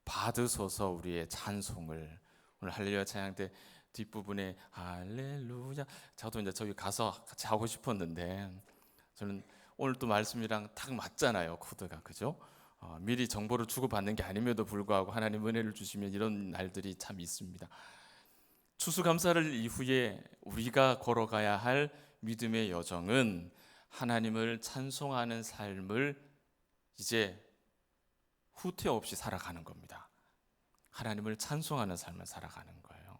받으소서 우리의 찬송을. 오늘 할렐루야 찬양 때 뒷부분에 할렐루야, 저도 이제 저기 가서 같이 하고 싶었는데 저는 오늘 또 말씀이랑 딱 맞잖아요, 코드가. 그죠? 미리 정보를 주고받는 게 아님에도 불구하고 하나님 은혜를 주시면 이런 날들이 참 있습니다. 추수감사를 이후에 우리가 걸어가야 할 믿음의 여정은 하나님을 찬송하는 삶을 이제 후퇴 없이 살아가는 겁니다. 하나님을 찬송하는 삶을 살아가는 거예요.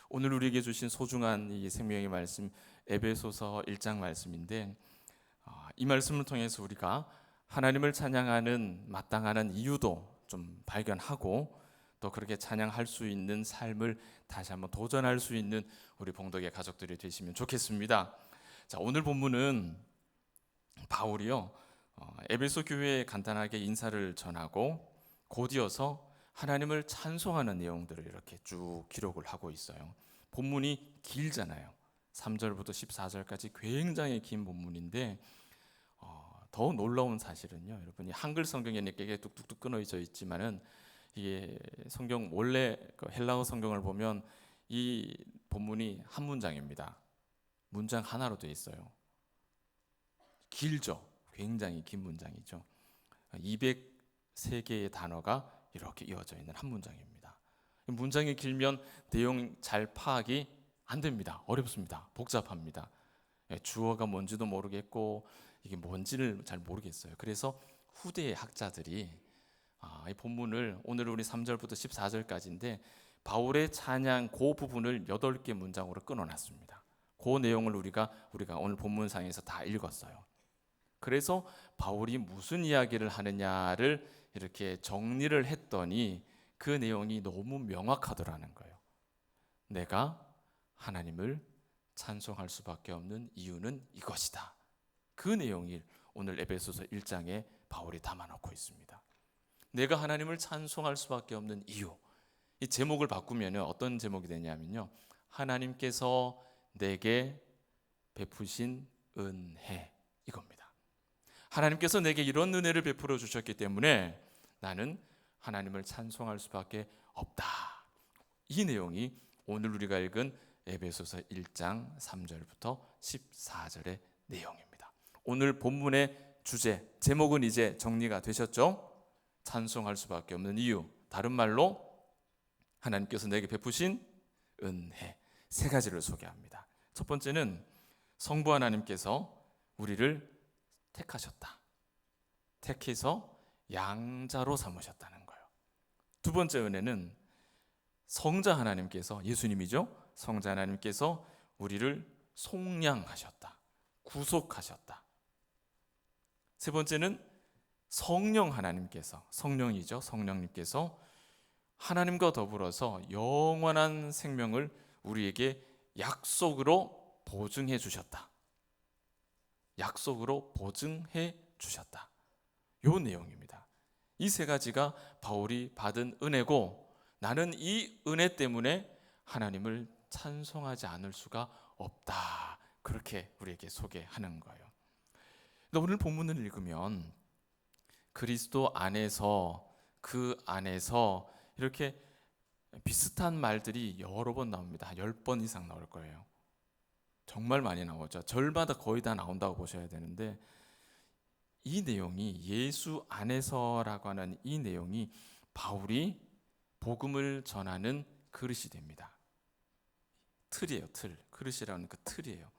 오늘 우리에게 주신 소중한 이 생명의 말씀, 에베소서 1장 말씀인데, 이 말씀을 통해서 우리가 하나님을 찬양하는 마땅한 이유도 좀 발견하고, 또 그렇게 찬양할 수 있는 삶을 다시 한번 도전할 수 있는 우리 봉독의 가족들이 되시면 좋겠습니다. 자, 오늘 본문은 바울이요, 에베소 교회에 간단하게 인사를 전하고 곧 이어서 하나님을 찬송하는 내용들을 이렇게 쭉 기록을 하고 있어요. 본문이 길잖아요. 3절부터 14절까지 굉장히 긴 본문인데, 더 놀라운 사실은요, 여러분이 한글 성경에 이렇게 뚝뚝뚝 끊어져 있지만은 이게 성경 원래 헬라어 성경을 보면 이 본문이 한 문장입니다. 문장 하나로 되어 있어요. 길죠. 굉장히 긴 문장이죠. 203개의 단어가 이렇게 이어져 있는 한 문장입니다. 문장이 길면 내용 잘 파악이 안 됩니다. 어렵습니다. 복잡합니다. 주어가 뭔지도 모르겠고 이게 뭔지를 잘 모르겠어요. 그래서 후대의 학자들이 이 본문을, 오늘 우리 3절부터 14절까지인데 바울의 찬양 그 부분을 8개 문장으로 끊어놨습니다. 그 내용을 우리가 오늘 본문상에서 다 읽었어요. 그래서 바울이 무슨 이야기를 하느냐를 이렇게 정리를 했더니 그 내용이 너무 명확하더라는 거예요. 내가 하나님을 찬송할 수밖에 없는 이유는 이것이다. 그 내용이 오늘 에베소서 1장에 바울이 담아놓고 있습니다. 내가 하나님을 찬송할 수밖에 없는 이유. 이 제목을 바꾸면 어떤 제목이 되냐면요, 하나님께서 내게 베푸신 은혜, 이겁니다. 하나님께서 내게 이런 은혜를 베풀어 주셨기 때문에 나는 하나님을 찬송할 수밖에 없다. 이 내용이 오늘 우리가 읽은 에베소서 1장 3절부터 14절의 내용입니다. 오늘 본문의 주제, 제목은 이제 정리가 되셨죠? 찬송할 수밖에 없는 이유, 다른 말로 하나님께서 내게 베푸신 은혜, 세 가지를 소개합니다. 첫 번째는 성부 하나님께서 우리를 택하셨다. 택해서 양자로 삼으셨다는 거예요. 두 번째 은혜는 성자 하나님께서, 예수님이죠, 성자 하나님께서 우리를 속량하셨다. 구속하셨다. 세 번째는 성령 하나님께서, 성령이죠, 성령님께서 하나님과 더불어서 영원한 생명을 우리에게 약속으로 보증해 주셨다. 약속으로 보증해 주셨다. 요 내용입니다. 이 세 가지가 바울이 받은 은혜고, 나는 이 은혜 때문에 하나님을 찬송하지 않을 수가 없다. 그렇게 우리에게 소개하는 거예요. 오늘 본문을 읽으면 그리스도 안에서, 그 안에서 이렇게 비슷한 말들이 여러 번 나옵니다. 한 10번 이상 나올 거예요. 정말 많이 나오죠. 절마다 거의 다 나온다고 보셔야 되는데, 이 내용이 예수 안에서라고 하는 이 내용이 바울이 복음을 전하는 그릇이 됩니다. 틀이에요, 틀. 그릇이라는 그 틀이에요.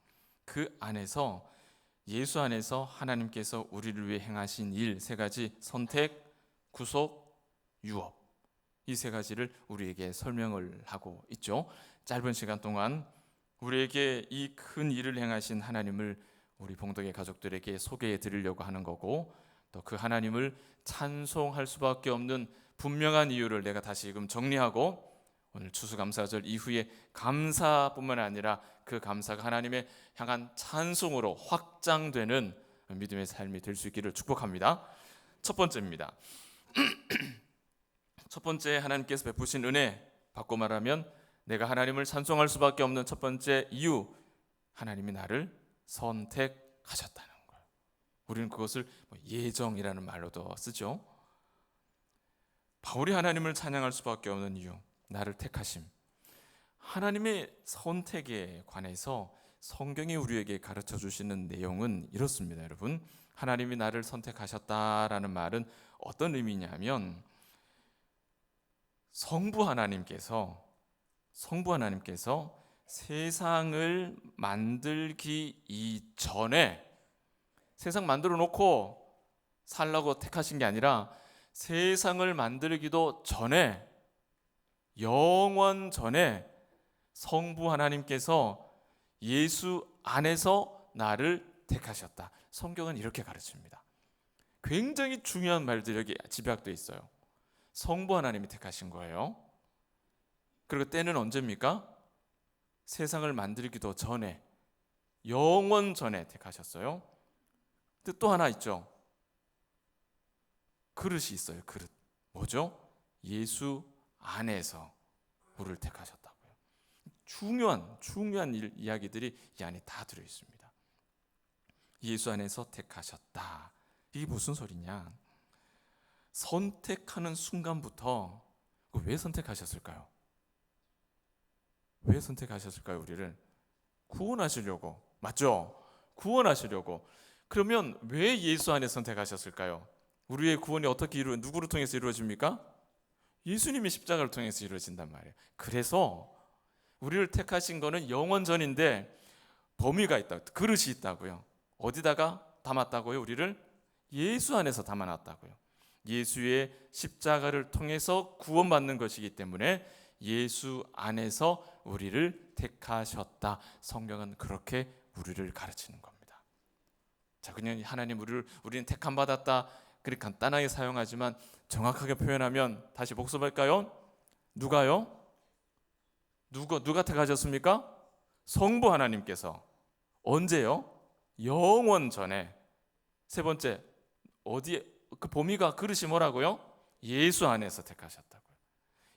그 안에서, 예수 안에서 하나님께서 우리를 위해 행하신 일 세 가지, 선택, 구속, 유업, 이 세 가지를 우리에게 설명을 하고 있죠. 짧은 시간 동안 우리에게 이 큰 일을 행하신 하나님을 우리 봉독의 가족들에게 소개해 드리려고 하는 거고, 또 그 하나님을 찬송할 수밖에 없는 분명한 이유를 내가 다시금 정리하고, 오늘 추수감사절 이후에 감사뿐만 아니라 그 감사가 하나님의 향한 찬송으로 확장되는 믿음의 삶이 될 수 있기를 축복합니다. 첫 번째입니다. 첫 번째, 하나님께서 베푸신 은혜, 바꿔 말하면 내가 하나님을 찬송할 수밖에 없는 첫 번째 이유, 하나님이 나를 선택하셨다는 거예요. 우리는 그것을 예정이라는 말로도 쓰죠. 바울이 하나님을 찬양할 수밖에 없는 이유, 나를 택하심. 하나님의 선택에 관해서 성경이 우리에게 가르쳐 주시는 내용은 이렇습니다. 여러분, 하나님이 나를 선택하셨다라는 말은 어떤 의미냐면 성부 하나님께서 세상을 만들기 이전에, 세상 만들어 놓고 살라고 택하신 게 아니라 세상을 만들기도 전에, 영원 전에 성부 하나님께서 예수 안에서 나를 택하셨다. 성경은 이렇게 가르칩니다. 굉장히 중요한 말들이 여기 집약되어 있어요. 성부 하나님이 택하신 거예요. 그리고 때는 언제입니까? 세상을 만들기도 전에, 영원 전에 택하셨어요. 근데 또 하나 있죠. 그릇이 있어요. 그릇. 뭐죠? 예수 안에서 우리를 택하셨다고요. 중요한 이야기들이 이 안에 다 들어 있습니다. 예수 안에서 택하셨다. 이게 무슨 소리냐? 선택하는 순간부터 왜 선택하셨을까요? 왜 선택하셨을까요? 우리를 구원하시려고. 맞죠? 구원하시려고. 그러면 왜 예수 안에 선택하셨을까요? 우리의 구원이 어떻게 누구를 통해서 이루어집니까? 예수님의 십자가를 통해서 이루어진단 말이에요. 그래서 우리를 택하신 거는 영원 전인데 범위가 있다. 그릇이 있다고요. 어디다가 담았다고요? 우리를 예수 안에서 담아놨다고요. 예수의 십자가를 통해서 구원받는 것이기 때문에 예수 안에서 우리를 택하셨다. 성경은 그렇게 우리를 가르치는 겁니다. 자, 그냥 하나님 우리는 택함 받았다. 그렇게 간단하게 사용하지만 정확하게 표현하면 다시 복습할까요? 누가요? 누가 택하셨습니까? 성부 하나님께서. 언제요? 영원 전에. 세 번째, 어디에 그 범위가 그릇이 뭐라고요? 예수 안에서 택하셨다고요.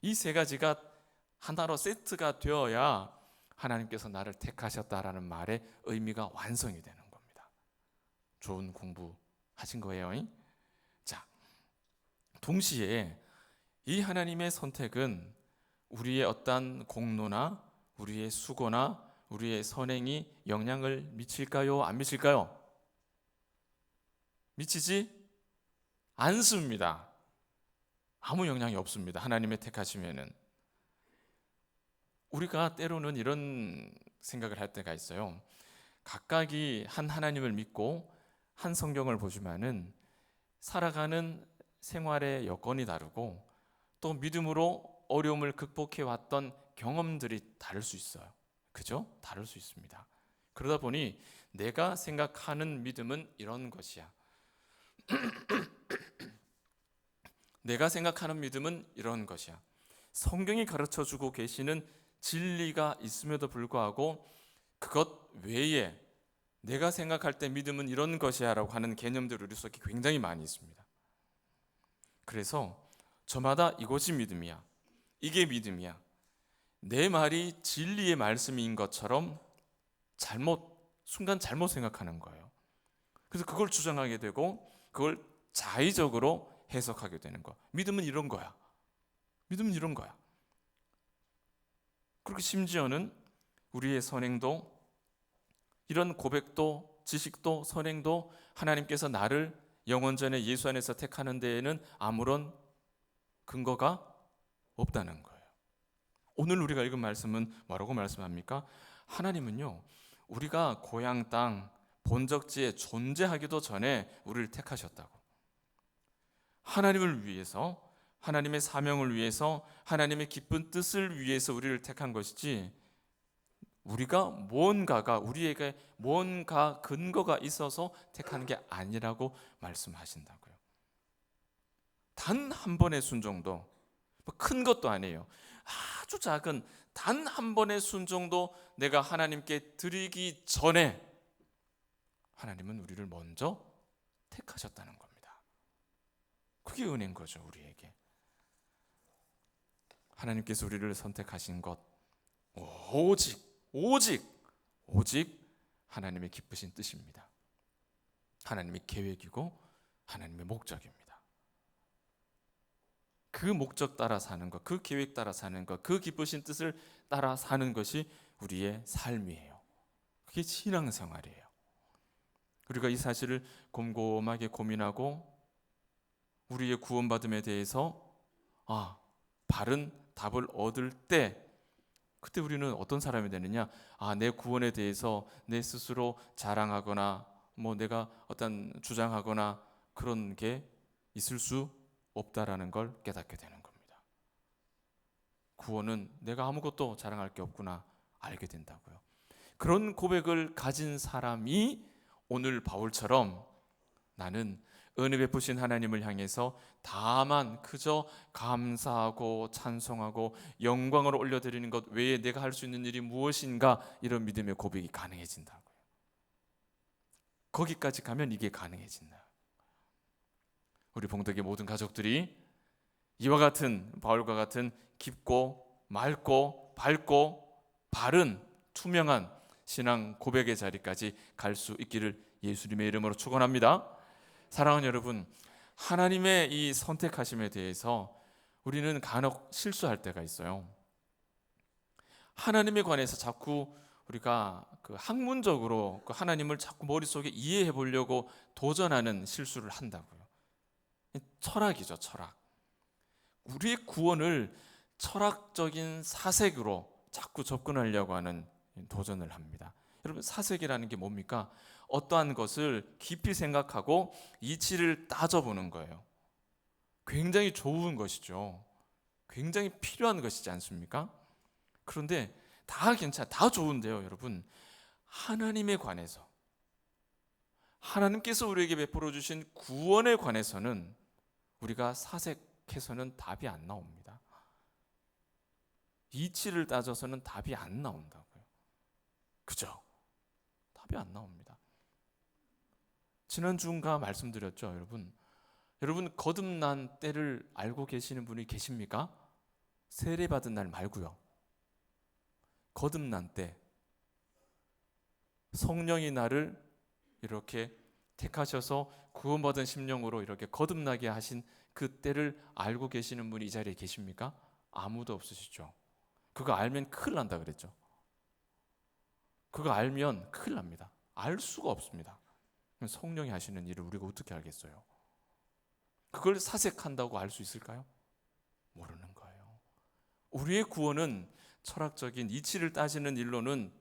이 세 가지가 하나로 세트가 되어야 하나님께서 나를 택하셨다라는 말의 의미가 완성이 되는 겁니다. 좋은 공부 하신 거예요. 자, 동시에 이 하나님의 선택은 우리의 어떤 공로나 우리의 수고나 우리의 선행이 영향을 미칠까요? 안 미칠까요? 미치지 않습니다. 아무 영향이 없습니다. 하나님의 택하시면은. 우리가 때로는 이런 생각을 할 때가 있어요. 각각이 한 하나님을 믿고 한 성경을 보지만은 살아가는 생활의 여건이 다르고 또 믿음으로 어려움을 극복해 왔던 경험들이 다를 수 있어요. 그죠? 다를 수 있습니다. 그러다 보니 내가 생각하는 믿음은 이런 것이야. 내가 생각하는 믿음은 이런 것이야. 성경이 가르쳐주고 계시는 진리가 있음에도 불구하고 그것 외에 내가 생각할 때 믿음은 이런 것이야 라고 하는 개념들이 우리 속에 굉장히 많이 있습니다. 그래서 저마다 이것이 믿음이야, 이게 믿음이야, 내 말이 진리의 말씀인 것처럼 순간 잘못 생각하는 거예요. 그래서 그걸 주장하게 되고 그걸 자의적으로 해석하게 되는 거. 믿음은 이런 거야. 믿음은 이런 거야. 그렇게 심지어는 우리의 선행도, 이런 고백도, 지식도, 선행도 하나님께서 나를 영원전에 예수 안에서 택하는 데에는 아무런 근거가 없다는 거예요. 오늘 우리가 읽은 말씀은 뭐라고 말씀합니까? 하나님은요, 우리가 고향 땅 본적지에 존재하기도 전에 우리를 택하셨다고. 하나님을 위해서, 하나님의 사명을 위해서, 하나님의 기쁜 뜻을 위해서 우리를 택한 것이지, 우리에게 뭔가 근거가 있어서 택하는 게 아니라고 말씀하신다고요. 단 한 번의 순종도, 큰 것도 아니에요. 아주 작은 단 한 번의 순종도 내가 하나님께 드리기 전에 하나님은 우리를 먼저 택하셨다는 겁니다. 그게 은혜인 거죠, 우리에게. 하나님께서 우리를 선택하신 것 오직 하나님의 기쁘신 뜻입니다. 하나님의 계획이고 하나님의 목적입니다. 그 목적 따라 사는 것, 그 계획 따라 사는 것, 그 기쁘신 뜻을 따라 사는 것이 우리의 삶이에요. 그게 신앙생활이에요. 우리가 이 사실을 곰곰하게 고민하고 우리의 구원받음에 대해서 바른 답을 얻을 때, 그때 우리는 어떤 사람이 되느냐? 내 구원에 대해서 내 스스로 자랑하거나 내가 어떤 주장하거나 그런 게 있을 수 없다라는 걸 깨닫게 되는 겁니다. 구원은 내가 아무것도 자랑할 게 없구나 알게 된다고요. 그런 고백을 가진 사람이 오늘 바울처럼 나는 은혜 베푸신 하나님을 향해서 다만 그저 감사하고 찬송하고 영광을 올려드리는 것 외에 내가 할 수 있는 일이 무엇인가, 이런 믿음의 고백이 가능해진다고요. 거기까지 가면 이게 가능해진다. 우리 봉덕의 모든 가족들이 이와 같은, 바울과 같은 깊고 맑고 밝고 바른 투명한 신앙 고백의 자리까지 갈 수 있기를 예수님의 이름으로 축원합니다. 사랑하는 여러분, 하나님의 이 선택하심에 대해서 우리는 간혹 실수할 때가 있어요. 하나님에 관해서 자꾸 우리가 학문적으로 하나님을 자꾸 머릿속에 이해해 보려고 도전하는 실수를 한다고요. 철학이죠, 철학. 우리의 구원을 철학적인 사색으로 자꾸 접근하려고 하는 도전을 합니다. 여러분, 사색이라는 게 뭡니까? 어떠한 것을 깊이 생각하고 이치를 따져보는 거예요. 굉장히 좋은 것이죠. 굉장히 필요한 것이지 않습니까? 그런데 다 다 좋은데요, 여러분. 하나님에 관해서, 하나님께서 우리에게 베풀어 주신 구원에 관해서는 우리가 사색해서는 답이 안 나옵니다. 이치를 따져서는 답이 안 나온다고요. 그죠? 답이 안 나옵니다. 지난주인가 말씀드렸죠, 여러분. 여러분, 거듭난 때를 알고 계시는 분이 계십니까? 세례받은 날 말고요. 거듭난 때, 성령이 나를 이렇게 택하셔서 구원받은 심령으로 이렇게 거듭나게 하신 그 때를 알고 계시는 분이 이 자리에 계십니까? 아무도 없으시죠. 그거 알면 큰일 난다 그랬죠. 그거 알면 큰일 납니다. 알 수가 없습니다. 성령이 하시는 일을 우리가 어떻게 알겠어요? 그걸 사색한다고 알 수 있을까요? 모르는 거예요. 우리의 구원은 철학적인 이치를 따지는 일로는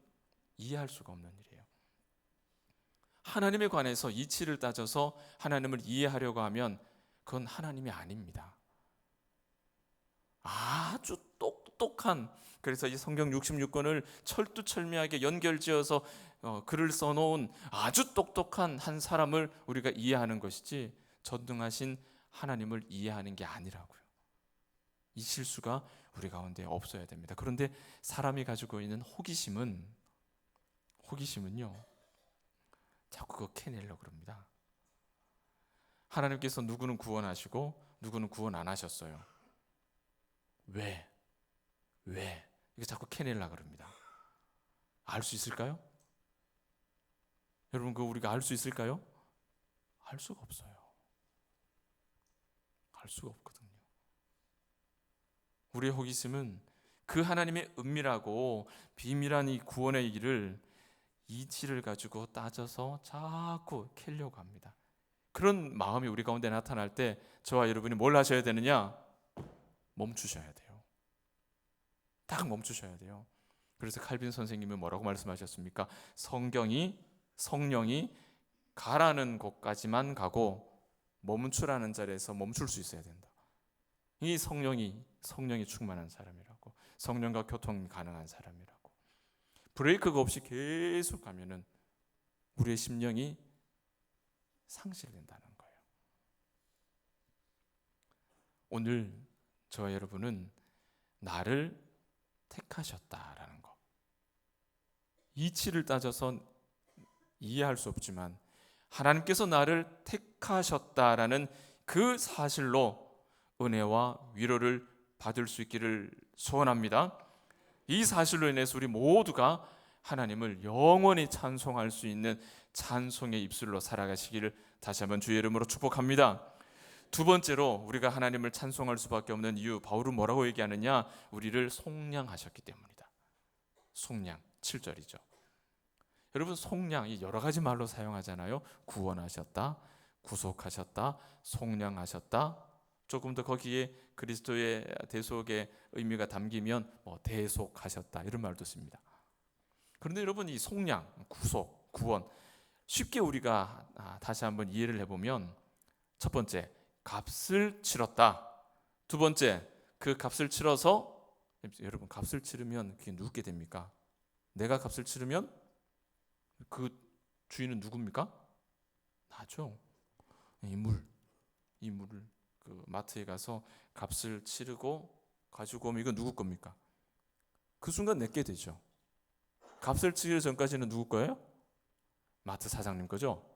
이해할 수가 없는 일이에요. 하나님에 관해서 이치를 따져서 하나님을 이해하려고 하면 그건 하나님이 아닙니다. 아주 똑똑한, 그래서 이 성경 66권을 철두철미하게 연결지어서 글을 써놓은 아주 똑똑한 한 사람을 우리가 이해하는 것이지 전능하신 하나님을 이해하는 게 아니라고요. 이 실수가 우리 가운데 없어야 됩니다. 그런데 사람이 가지고 있는 호기심은요, 자꾸 그거 캐내려고 그럽니다. 하나님께서 누구는 구원하시고 누구는 구원 안 하셨어요. 왜? 이거 자꾸 캐내려고 그럽니다. 알 수 있을까요? 여러분, 그거 우리가 알 수 있을까요? 알 수가 없어요. 알 수가 없거든요. 우리의 호기심은 그 하나님의 은밀하고 비밀한 이 구원의 일을 이치를 가지고 따져서 자꾸 캐려고 합니다. 그런 마음이 우리 가운데 나타날 때 저와 여러분이 뭘 하셔야 되느냐? 멈추셔야 돼요. 딱 멈추셔야 돼요. 그래서 칼빈 선생님은 뭐라고 말씀하셨습니까? 성령이 가라는 곳까지만 가고 멈추라는 자리에서 멈출 수 있어야 된다. 이 성령이 충만한 사람이라고, 성령과 교통이 가능한 사람이라고. 브레이크가 없이 계속 가면은 우리의 심령이 상실된다는 거예요. 오늘 저와 여러분은 나를 택하셨다라는 거, 이치를 따져서 이해할 수 없지만 하나님께서 나를 택하셨다라는 그 사실로 은혜와 위로를 받을 수 있기를 소원합니다. 이 사실로 인해서 우리 모두가 하나님을 영원히 찬송할 수 있는 찬송의 입술로 살아가시기를 다시 한번 주의 이름으로 축복합니다. 두 번째로 우리가 하나님을 찬송할 수밖에 없는 이유, 바울은 뭐라고 얘기하느냐? 우리를 속량하셨기 때문이다. 속량, 7절이죠. 여러분, 속량이 여러 가지 말로 사용하잖아요. 구원하셨다, 구속하셨다, 속량하셨다. 조금 더 거기에 그리스도의 대속의 의미가 담기면 대속하셨다, 이런 말도 씁니다. 그런데 여러분, 이 속량, 구속, 구원, 쉽게 우리가 다시 한번 이해를 해보면, 첫 번째, 값을 치렀다. 두 번째, 그 값을 치러서, 여러분, 값을 치르면 그게 누구게 됩니까? 내가 값을 치르면 그 주인은 누굽니까? 나죠. 이 물을 그 마트에 가서 값을 치르고 가지고 오면 이건 누구 겁니까? 그 순간 내게 되죠. 값을 치르기 전까지는 누구 거예요? 마트 사장님 거죠.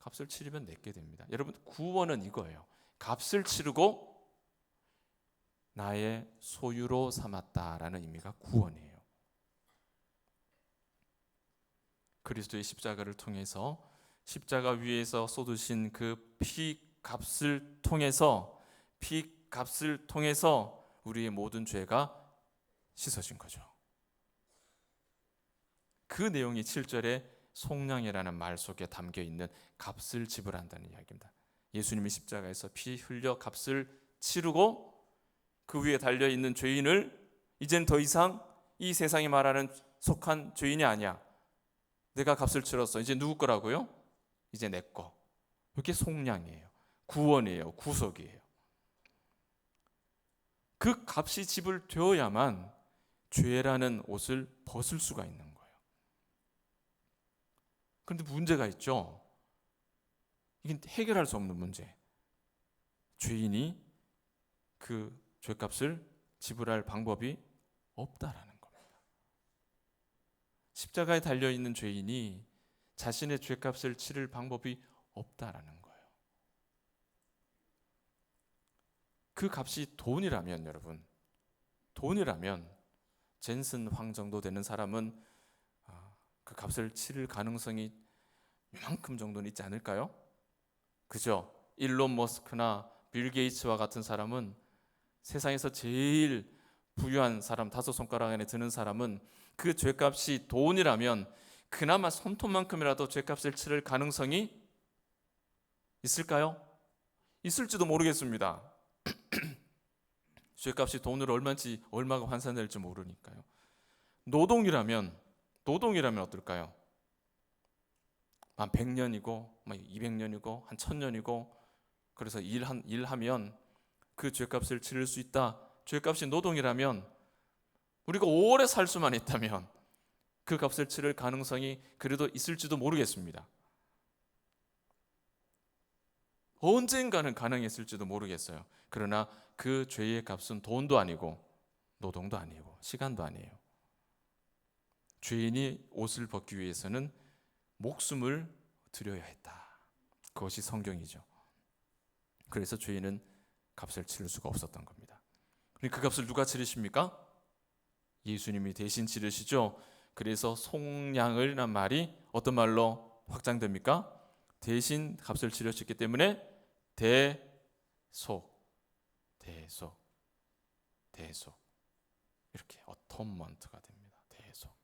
값을 치르면 내게 됩니다. 여러분, 구원은 이거예요. 값을 치르고 나의 소유로 삼았다라는 의미가 구원이에요. 그리스도의 십자가를 통해서, 십자가 위에서 쏟으신 그 피값을 통해서, 피값을 통해서 우리의 모든 죄가 씻어진 거죠. 그 내용이 7절에 속량이라는 말 속에 담겨 있는 값을 지불한다는 이야기입니다. 예수님이 십자가에서 피 흘려 값을 치르고 그 위에 달려있는 죄인을 이젠 더 이상 이 세상이 말하는 속한 죄인이 아니야. 내가 값을 치렀어. 이제 누구 거라고요? 이제 내 거. 이게 속량이에요. 구원이에요. 구속이에요. 그 값이 지불되어야만 죄라는 옷을 벗을 수가 있는 거예요. 그런데 문제가 있죠. 이게 해결할 수 없는 문제. 죄인이 그 죄값을 지불할 방법이 없다라는 겁니다. 십자가에 달려있는 죄인이 자신의 죄값을 치를 방법이 없다라는 거예요. 그 값이 돈이라면, 여러분, 돈이라면 젠슨 황 정도 되는 사람은 그 값을 치를 가능성이 이만큼 정도는 있지 않을까요? 그죠? 일론 머스크나 빌 게이츠와 같은 사람은, 세상에서 제일 부유한 사람, 5손가락 안에 드는 사람은 그 죄값이 돈이라면 그나마 손톱만큼이라도 죄값을 치를 가능성이 있을까요? 있을지도 모르겠습니다. 죄값이 돈으로 얼마인지, 얼마가 환산될지 모르니까요. 노동이라면 어떨까요? 한 100년이고 200년이고 한 1000년이고, 그래서 일하면 그 죄값을 치를 수 있다. 죄값이 노동이라면, 우리가 오래 살 수만 있다면 그 값을 치를 가능성이 그래도 있을지도 모르겠습니다. 언젠가는 가능했을지도 모르겠어요. 그러나 그 죄의 값은 돈도 아니고 노동도 아니고 시간도 아니에요. 죄인이 옷을 벗기 위해서는 목숨을 드려야 했다. 그것이 성경이죠. 그래서 죄인은 값을 치를 수가 없었던 겁니다. 그 값을 누가 치르십니까? 예수님이 대신 치르시죠. 그래서 속량을란 말이 어떤 말로 확장됩니까? 대신 값을 치르셨기 때문에 대속 이렇게 어톤먼트가 됩니다. 대속.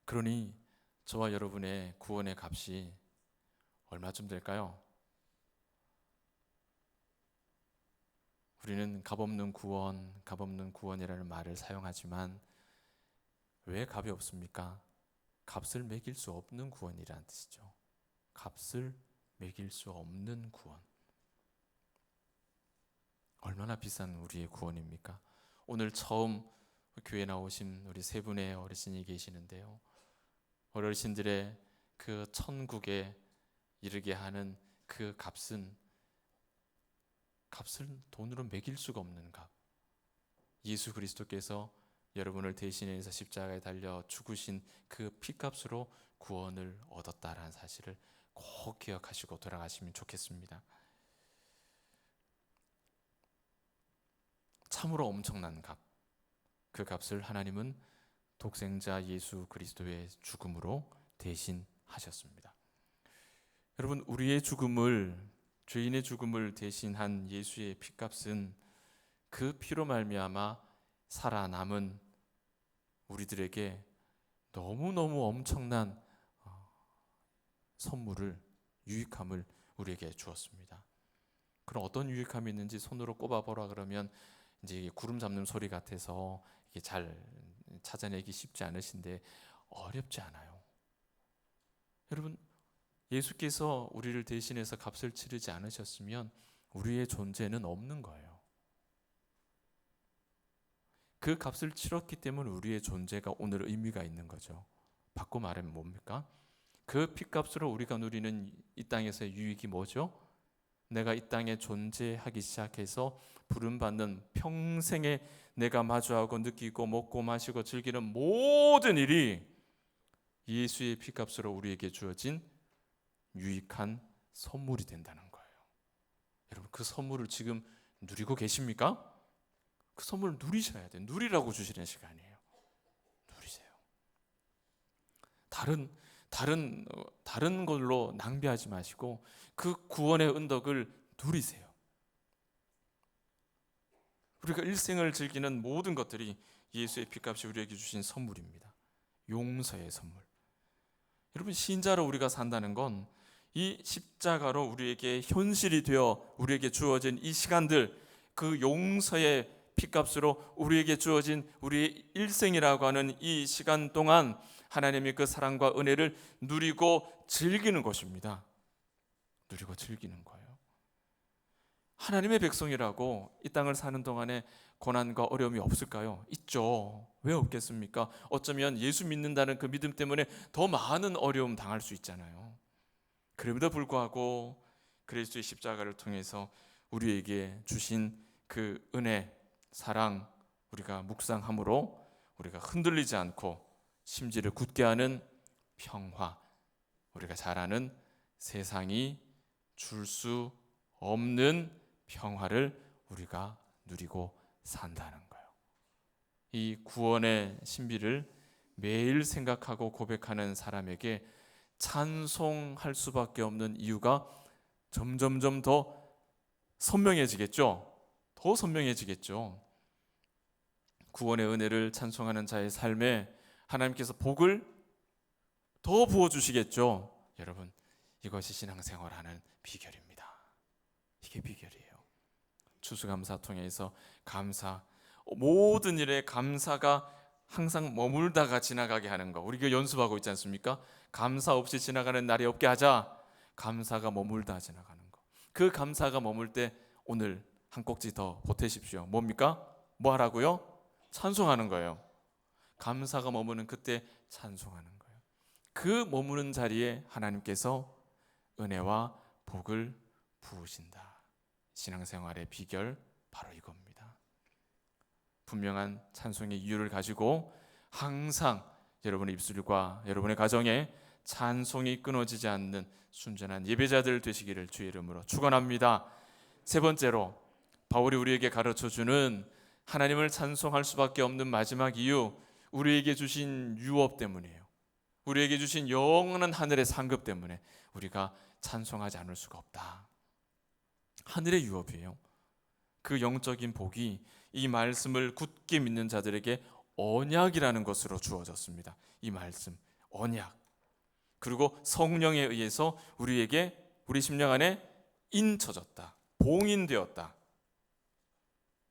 그러니 저와 여러분의 구원의 값이 얼마쯤 될까요? 우리는 값없는 구원이라는 말을 사용하지만 왜 값이 없습니까? 값을 매길 수 없는 구원이라는 뜻이죠. 값을 매길 수 없는 구원. 얼마나 비싼 우리의 구원입니까? 오늘 처음 교회 나오신 우리 세 분의 어르신이 계시는데요. 어르신들의 그 천국에 이르게 하는 그 값을 돈으로 매길 수가 없는 값. 예수 그리스도께서 여러분을 대신해서 십자가에 달려 죽으신 그 피값으로 구원을 얻었다라는 사실을 꼭 기억하시고 돌아가시면 좋겠습니다. 참으로 엄청난 값. 그 값을 하나님은 독생자 예수 그리스도의 죽음으로 대신하셨습니다. 여러분, 죄인의 죽음을 대신한 예수의 피값은 그 피로 말미암아 살아남은 우리들에게 너무너무 엄청난 선물을, 유익함을 우리에게 주었습니다. 그럼 어떤 유익함이 있는지 손으로 꼽아보라 그러면 이제 구름 잡는 소리 같아서 이게 잘 찾아내기 쉽지 않으신데 어렵지 않아요. 여러분, 예수께서 우리를 대신해서 값을 치르지 않으셨으면 우리의 존재는 없는 거예요. 그 값을 치렀기 때문에 우리의 존재가 오늘 의미가 있는 거죠. 바꿔 말하면 뭡니까? 그 피값으로 우리가 누리는 이 땅에서의 유익이 뭐죠? 내가 이 땅에 존재하기 시작해서 부름받는 평생에 내가 마주하고 느끼고 먹고 마시고 즐기는 모든 일이 예수의 피값으로 우리에게 주어진 유익한 선물이 된다는 거예요. 여러분, 그 선물을 지금 누리고 계십니까? 그 선물을 누리셔야 돼요. 누리라고 주시는 시간이에요. 누리세요. 다른 걸로 낭비하지 마시고 그 구원의 은덕을 누리세요. 우리가 일생을 즐기는 모든 것들이 예수의 피값이 우리에게 주신 선물입니다. 용서의 선물. 여러분, 신자로 우리가 산다는 건 이 십자가로 우리에게 현실이 되어 우리에게 주어진 이 시간들, 그 용서의 피값으로 우리에게 주어진 우리의 일생이라고 하는 이 시간 동안 하나님의 그 사랑과 은혜를 누리고 즐기는 것입니다. 누리고 즐기는 거예요. 하나님의 백성이라고 이 땅을 사는 동안에 고난과 어려움이 없을까요? 있죠. 왜 없겠습니까? 어쩌면 예수 믿는다는 그 믿음 때문에 더 많은 어려움 당할 수 있잖아요. 그럼에도 불구하고 그리스도의 십자가를 통해서 우리에게 주신 그 은혜, 사랑, 우리가 묵상함으로 우리가 흔들리지 않고 심지를 굳게 하는 평화, 우리가 잘 아는 세상이 줄 수 없는 평화를 우리가 누리고 산다는 거예요. 이 구원의 신비를 매일 생각하고 고백하는 사람에게 찬송할 수밖에 없는 이유가 점점점 더 선명해지겠죠. 더 선명해지겠죠. 구원의 은혜를 찬송하는 자의 삶에 하나님께서 복을 더 부어주시겠죠. 여러분, 이것이 신앙생활하는 비결입니다. 이게 비결이에요. 추수감사 통해서 모든 일에 감사가 항상 머물다가 지나가게 하는 거, 우리가 연습하고 있지 않습니까? 감사 없이 지나가는 날이 없게 하자. 감사가 머물다 지나가는 거. 그 감사가 머물 때 오늘 한 꼭지 더 보태십시오. 뭡니까? 뭐 하라고요? 찬송하는 거예요. 감사가 머무는 그때 찬송하는 거예요. 그 머무는 자리에 하나님께서 은혜와 복을 부으신다. 신앙생활의 비결 바로 이겁니다. 분명한 찬송의 이유를 가지고 항상 여러분의 입술과 여러분의 가정에 찬송이 끊어지지 않는 순전한 예배자들 되시기를 주의 이름으로 축원합니다. 세 번째로 바울이 우리에게 가르쳐주는 하나님을 찬송할 수밖에 없는 마지막 이유, 우리에게 주신 유업 때문이에요. 우리에게 주신 영원한 하늘의 상급 때문에 우리가 찬송하지 않을 수가 없다. 하늘의 유업이에요. 그 영적인 복이 이 말씀을 굳게 믿는 자들에게 언약이라는 것으로 주어졌습니다. 이 말씀, 언약. 그리고 성령에 의해서 우리 심령 안에 인쳐졌다, 봉인되었다,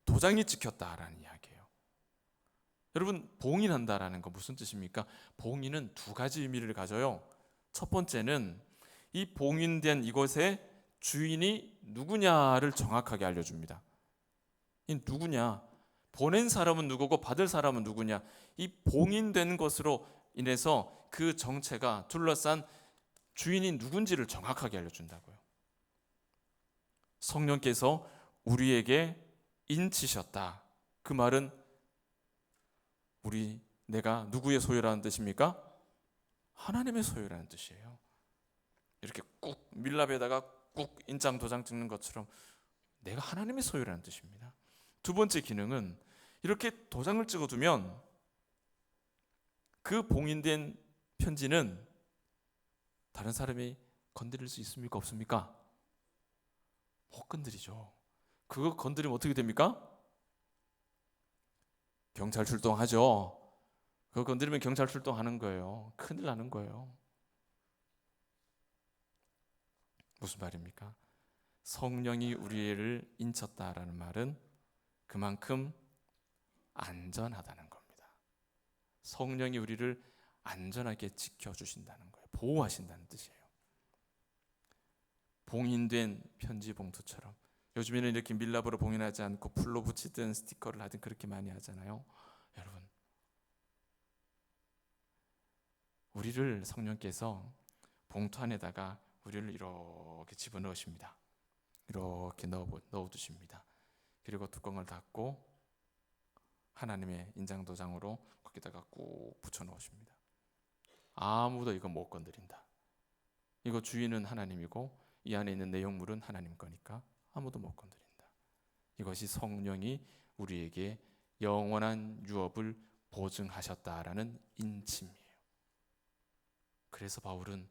도장이 찍혔다라는 이야기예요. 여러분, 봉인한다라는 거 무슨 뜻입니까? 봉인은 두 가지 의미를 가져요. 첫 번째는 이 봉인된 이것의 주인이 누구냐를 정확하게 알려줍니다. 이 누구냐, 보낸 사람은 누구고 받을 사람은 누구냐, 이 봉인된 것으로 인해서 그 정체가 둘러싼 주인이 누군지를 정확하게 알려준다고요. 성령께서 우리에게 인치셨다. 그 말은 내가 누구의 소유라는 뜻입니까? 하나님의 소유라는 뜻이에요. 이렇게 꾹 밀랍에다가 꾹 인장 도장 찍는 것처럼 내가 하나님의 소유라는 뜻입니다. 두 번째 기능은 이렇게 도장을 찍어두면 그 봉인된 편지는 다른 사람이 건드릴 수 있습니까? 없습니까? 못 건드리죠. 그거 건드리면 어떻게 됩니까? 경찰 출동하죠. 그거 건드리면 경찰 출동하는 거예요. 큰일 나는 거예요. 무슨 말입니까? 성령이 우리를 인쳤다라는 말은 그만큼 안전하다는 겁니다. 성령이 우리를 안전하게 지켜주신다는 거예요. 보호하신다는 뜻이에요. 봉인된 편지 봉투처럼. 요즘에는 이렇게 밀랍으로 봉인하지 않고 풀로 붙이든 스티커를 하든 그렇게 많이 하잖아요. 여러분, 우리를 성령께서 봉투 안에다가 우리를 이렇게 집어넣으십니다. 이렇게 넣어두십니다. 그리고 뚜껑을 닫고 하나님의 인장도장으로 거기다가 꾹 붙여놓으십니다. 아무도 이거 못 건드린다. 이거 주인은 하나님이고 이 안에 있는 내용물은 하나님 거니까 아무도 못 건드린다. 이것이 성령이 우리에게 영원한 유업을 보증하셨다라는 인침이에요. 그래서 바울은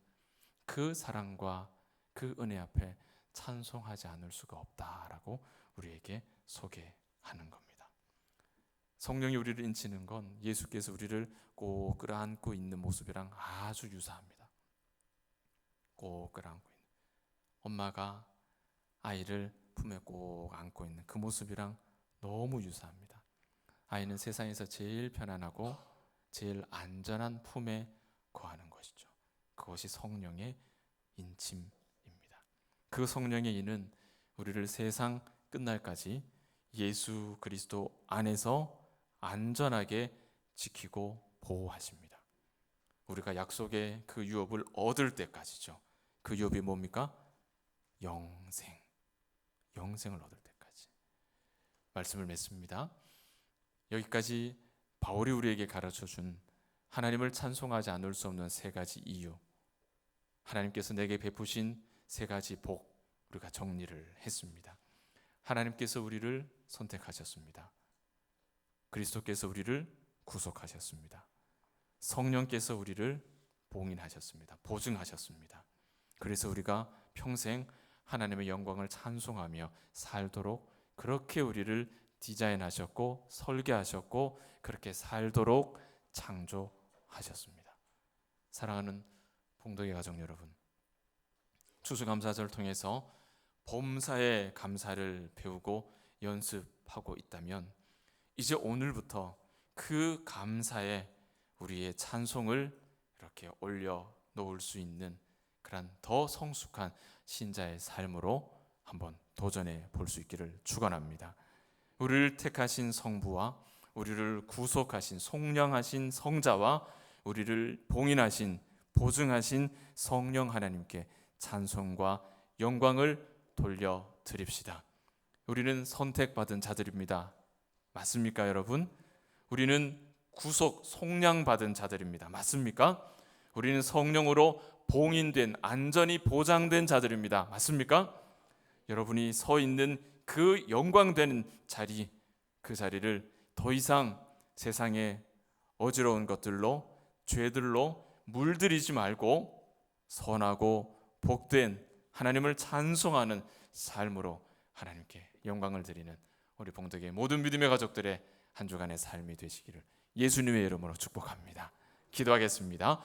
그 사랑과 그 은혜 앞에 찬송하지 않을 수가 없다라고 우리에게 소개하는 겁니다. 성령이 우리를 인치는 건 예수께서 우리를 꼭 끌어안고 있는 모습이랑 아주 유사합니다. 꼭 끌어안고 있는, 엄마가 아이를 품에 꼭 안고 있는 그 모습이랑 너무 유사합니다. 아이는 세상에서 제일 편안하고 제일 안전한 품에 거하는 것이죠. 그것이 성령의 인침입니다. 그 성령의 인은 우리를 세상 끝날까지 예수 그리스도 안에서 안전하게 지키고 보호하십니다. 우리가 약속의 그 유업을 얻을 때까지죠. 그 유업이 뭡니까? 영생을 얻을 때까지. 말씀을 맺습니다. 여기까지 바울이 우리에게 가르쳐준 하나님을 찬송하지 않을 수 없는 세 가지 이유, 하나님께서 내게 베푸신 세 가지 복, 우리가 정리를 했습니다. 하나님께서 우리를 선택하셨습니다. 그리스도께서 우리를 구속하셨습니다. 성령께서 우리를 봉인하셨습니다. 보증하셨습니다. 그래서 우리가 평생 하나님의 영광을 찬송하며 살도록 그렇게 우리를 디자인하셨고 설계하셨고 그렇게 살도록 창조하셨습니다. 사랑하는 봉독의 가족 여러분, 추수감사절을 통해서 범사의 감사를 배우고 연습하고 있다면 이제 오늘부터 그 감사에 우리의 찬송을 이렇게 올려놓을 수 있는 그런 더 성숙한 신자의 삶으로 한번 도전해 볼 수 있기를 축원합니다. 우리를 택하신 성부와 우리를 구속하신 속량하신 성자와 우리를 봉인하신 보증하신 성령 하나님께 찬송과 영광을 돌려드립시다. 우리는 선택받은 자들입니다. 맞습니까, 여러분? 우리는 구속, 속량받은 자들입니다. 맞습니까? 우리는 성령으로 봉인된, 안전이 보장된 자들입니다. 맞습니까? 여러분이 서 있는 그 영광되는 자리, 그 자리를 더 이상 세상의 어지러운 것들로, 죄들로 물들이지 말고 선하고 복된 하나님을 찬송하는 삶으로 하나님께 영광을 드리는 우리 봉덕의 모든 믿음의 가족들의 한 주간의 삶이 되시기를 예수님의 이름으로 축복합니다. 기도하겠습니다.